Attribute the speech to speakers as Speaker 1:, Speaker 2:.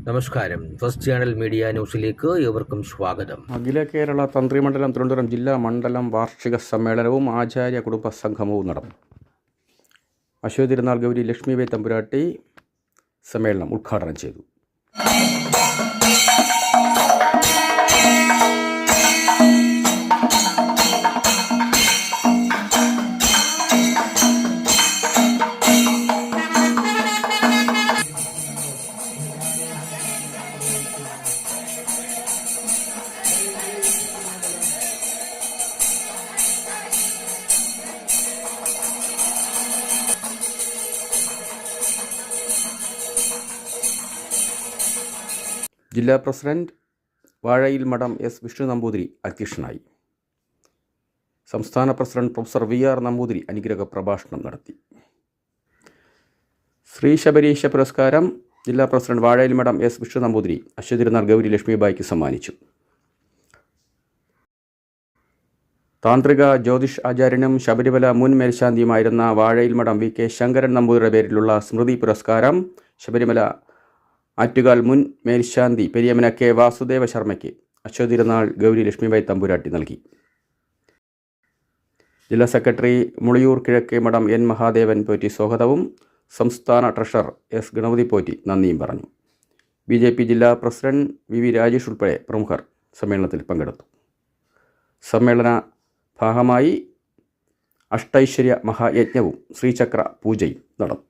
Speaker 1: നമസ്കാരം. First channel media ന്യൂസിലേക്ക് ഏവർക്കും സ്വാഗതം.
Speaker 2: അഖില കേരള തന്ത്രിമണ്ഡലം തിരുവനന്തപുരം ജില്ലാ മണ്ഡലം വാർഷിക സമ്മേളനവും ആചാര്യ കുടുംബ സംഗമവും നടന്നു. അശ്വതി തിരുനാൾ ഗൗരി ലക്ഷ്മിബായി തമ്പുരാട്ടി സമ്മേളനം ഉദ്ഘാടനം ചെയ്തു. ജില്ലാ പ്രസിഡന്റ് വാഴയിൽ മഠം എസ് വിഷ്ണു നമ്പൂതിരി അധ്യക്ഷനായി. സംസ്ഥാന പ്രസിഡന്റ് പ്രൊഫസർ VR നമ്പൂതിരി അനുഗ്രഹ പ്രഭാഷണം നടത്തി. ശ്രീ ശബരീശ പുരസ്കാരം ജില്ലാ പ്രസിഡന്റ് വാഴയിൽ മഠം എസ് വിഷ്ണു നമ്പൂതിരി അശ്വതി തിരുനാൾ ഗൗരി ലക്ഷ്മിബായിക്ക് സമ്മാനിച്ചു. താന്ത്രിക ജ്യോതിഷ് ആചാര്യനും ശബരിമല മുൻ മേൽശാന്തിയുമായിരുന്ന വാഴയിൽ മഠം VK ശങ്കരൻ നമ്പൂതിരിയുടെ പേരിലുള്ള സ്മൃതി പുരസ്കാരം ശബരിമല ആറ്റുകാൽ മുൻ മേൽശാന്തി പെരിയമന K വാസുദേവ ശർമ്മയ്ക്ക് അശ്വതി തിരുനാൾ ഗൗരി ലക്ഷ്മിബായി തമ്പുരാട്ടി നൽകി. ജില്ലാ സെക്രട്ടറി മുളിയൂർ കിഴക്കേ മഠം N മഹാദേവൻ പോറ്റി സ്വാഗതവും സംസ്ഥാന ട്രഷറർ S ഗണപതി പോറ്റി നന്ദിയും പറഞ്ഞു. BJP ജില്ലാ പ്രസിഡന്റ് VV രാജേഷ് ഉൾപ്പെടെ പ്രമുഖർ സമ്മേളനത്തിൽ പങ്കെടുത്തു. സമ്മേളന ഭാഗമായി അഷ്ടൈശ്വര്യ മഹായജ്ഞവും ശ്രീചക്ര പൂജയും നടന്നു.